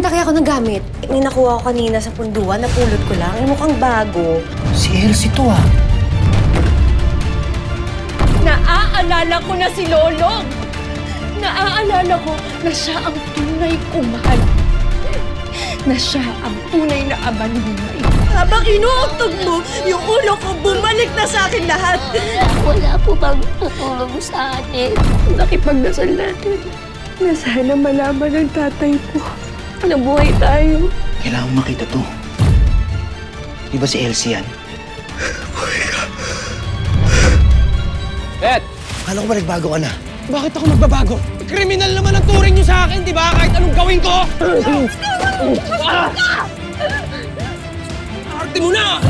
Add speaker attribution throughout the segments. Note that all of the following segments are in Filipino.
Speaker 1: Nagbebenta kaya ako ng gamit. May nakuha ko kanina sa punduan, napulot ko lang. Ay, mukhang bago.
Speaker 2: Si Elsie to ah.
Speaker 3: Naaalala ko na si Lolong. Naaalala ko na siya ang tunay kong mahal. Na siya ang tunay na ama ni Mimay. Habang inuuntog mo, yung ulo ko bumalik na sa akin lahat.
Speaker 4: Wala po bang tutulong sa atin?
Speaker 3: Nakipagdasal natin na sana malaman ng tatay ko na buhay tayo.
Speaker 2: Kailangan makita to. Di ba si Elsie yan?
Speaker 5: Buhay ka.
Speaker 6: Beth!
Speaker 2: Akala ko ba nagbago ka na?
Speaker 6: Bakit ako magbabago? Kriminal naman ang turing niyo sa akin, di ba? Kahit anong gawin ko! Arte mo na!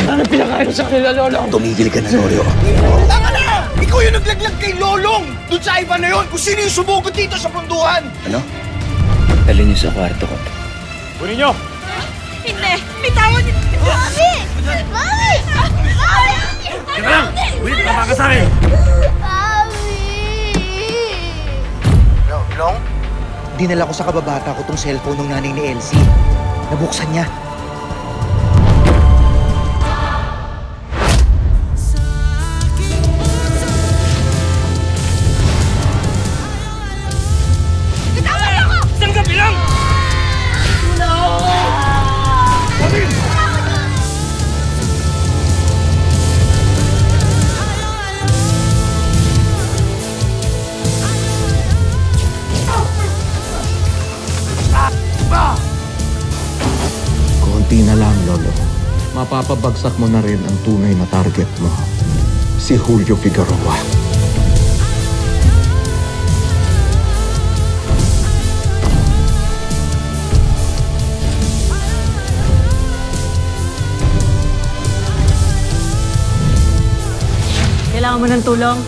Speaker 6: Ano pinakain sa kanila, Lolong?
Speaker 2: Tumigil ka na, Lorio.
Speaker 5: Tama na! Ikaw yung naglaglag kay Lolong! Doon sa iba na yun, kung sino yung sumugod dito sa punduhan!
Speaker 2: Ano? Dalhin niyo sa kwarto ko.
Speaker 6: Kunin niyo!
Speaker 3: Hindi! Bitawan niyo! Mami! Mami! Mami!
Speaker 6: Teka lang! Wait, tama ka sa akin!
Speaker 2: Long? Dinala ko sa kababata ko tong cellphone ng nanay ni Elsie. Nabuksan niya.
Speaker 3: Bitawan niyo ako!
Speaker 6: Isang gabi lang!
Speaker 7: Konti na lang, Lolo. Mapapabagsak mo na rin ang tunay na target mo. Si Julio Figueroa.
Speaker 3: Kailangan mo ng tulong?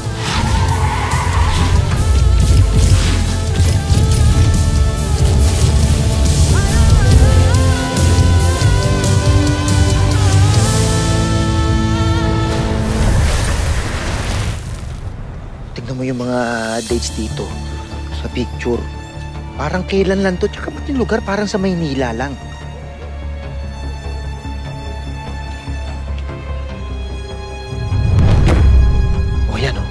Speaker 2: Tignan mo yung mga dates dito sa picture. Parang kailan lang to. Tsaka ba't yung lugar parang sa Maynila lang? O yan o.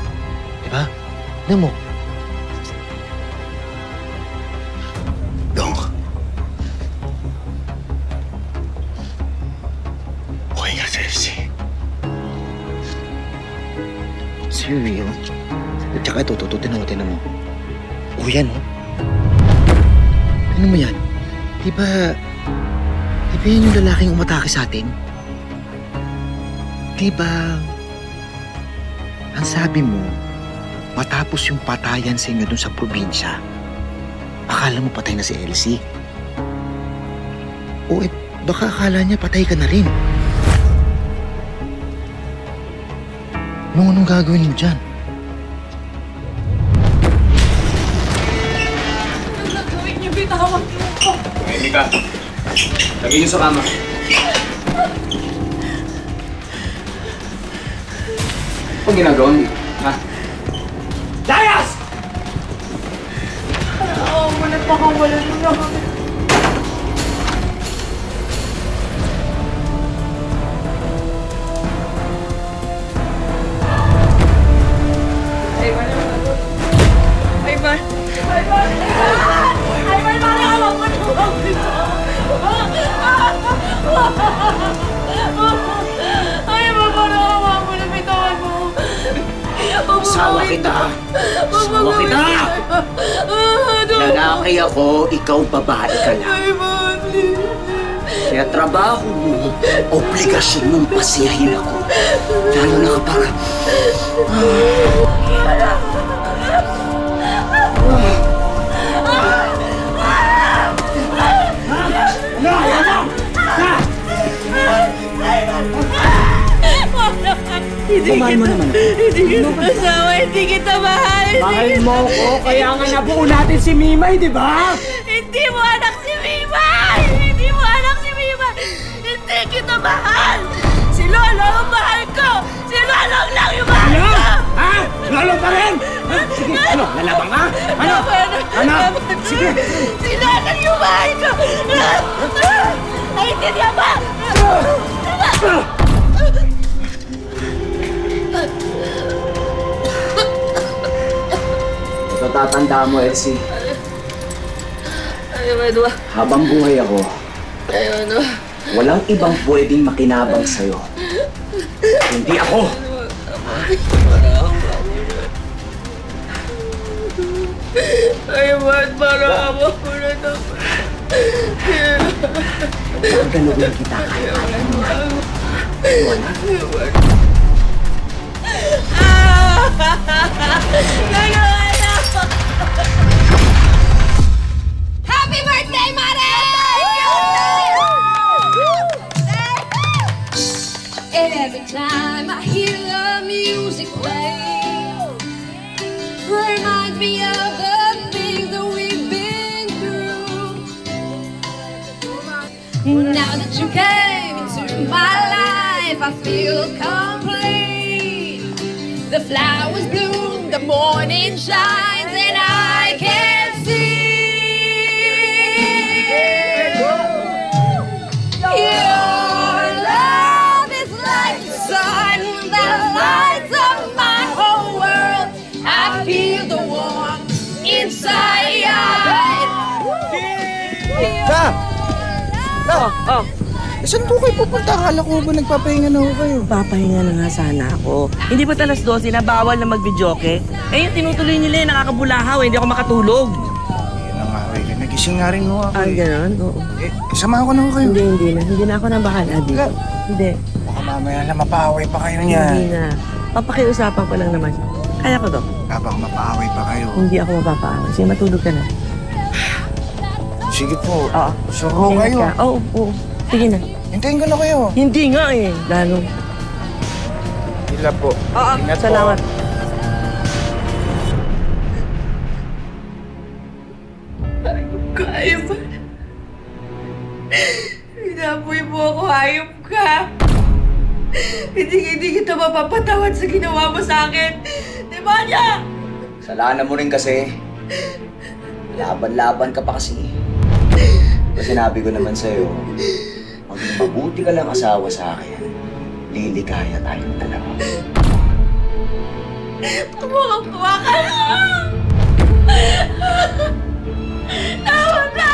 Speaker 2: Diba? Tignan mo.
Speaker 5: Dong. Buhay nga si Elsie.
Speaker 2: Serial. At saka ito, tinan mo. O yan o. Tignan mo yan. Di ba yan yung lalaking umatake sa atin? Di ba ang sabi mo, matapos yung patayan sa inyo dun sa probinsya, akala mo patay na si Elsie? O baka akala niya patay ka na rin. Anong gagawin mo dyan?
Speaker 3: Anong gagawin niyo? Bitawan niyo ako!
Speaker 6: Mika, lagay niyo sa kama. Ano ginagawa niyo? Ha? Dayas!
Speaker 3: Oo, wala nyo na kami. Ayman, parang alam mo tulong dito. Ayman, parang alam mo na bitawan mo.
Speaker 8: Asawa kita! Asawa kita! Lalaki ako, ikaw babae ka lang.
Speaker 3: Ayman, please.
Speaker 8: Kaya trabaho mo, obligasyon mong pasiyahin ako. Lalo na kapag...
Speaker 6: Kumain mo naman ako.
Speaker 3: Hindi kita asawa, hindi kita mahal.
Speaker 6: Mahal mo ko, kaya nga nabuo natin si Mimay, di ba?
Speaker 3: Hindi mo anak si Mimay! Hindi mo anak si Mimay! Hindi kita mahal! Si Lolo ang mahal ko! Si Lolo lang yung mahal ko!
Speaker 6: Ha? Lolo pa rin!
Speaker 8: Sige, ano? Lalabang ka? Ano? Ano? Sige!
Speaker 3: Sinanang yung bahay ko! Naintindihan ba?
Speaker 8: Ito tatanda mo, Elsie.
Speaker 3: Ano?
Speaker 8: Habang buhay ako,
Speaker 3: Ano?
Speaker 8: walang ibang pwedeng makinabang sa'yo. Hindi ako!
Speaker 3: Ay, ba't parang ako na naman?
Speaker 8: Gagalawin kita kahit wala.
Speaker 3: Happy birthday, Mare! Every time I hear the music play, reminds me of the things that we've been through. Now that you came into my life, I feel complete. The flowers bloom, the morning shines, and I can see your love is like the sun that lights up my whole world. I feel the warmth inside.
Speaker 2: Saan po kayo pupunta? Akala ko ba nagpapahinga na ho kayo?
Speaker 9: Papahinga na nga sana ako. Hindi ba alas 12 na bawal na mag-videoke? Eh, yung tinutuloy nila nakakabulahaw, hindi ako makatulog.
Speaker 2: Yun na nga, Ray. Nagising nga rin ho ako.
Speaker 9: Ah, gano'n? Oo.
Speaker 2: Samahan ko na ho kayo.
Speaker 9: Hindi na ako nang bahala dito. Hindi.
Speaker 2: Baka mamaya na mapaaway pa kayo niya.
Speaker 9: Hindi na. Papakiusapan ko lang naman. Kaya ko to.
Speaker 2: Habang mapaaway pa kayo.
Speaker 9: Hindi ako mapapaaway. Sige, matulog ka na.
Speaker 2: Sige po.
Speaker 9: Oo.
Speaker 2: Sure ho
Speaker 9: Ingat
Speaker 2: kayo.
Speaker 9: ka. Oo. Sige na.
Speaker 2: Hintayin ko na kayo.
Speaker 9: Hindi nga eh. Lalo.
Speaker 2: Sila po.
Speaker 9: Oo.
Speaker 2: Ingat po.
Speaker 9: Salamat.
Speaker 3: Kaya ba? Inapoy mo ako, hayop ka. Hindi kita mapapatawad sa ginawa mo sa akin. Demonya!
Speaker 8: Kasalanan mo rin kasi. Laban-laban ka pa kasi. Kasi sinabi ko naman sa'yo, maging mabuti ka lang asawa sa akin, liligaya tayong dalawa.
Speaker 3: Tumakwa ka lang! Tama na!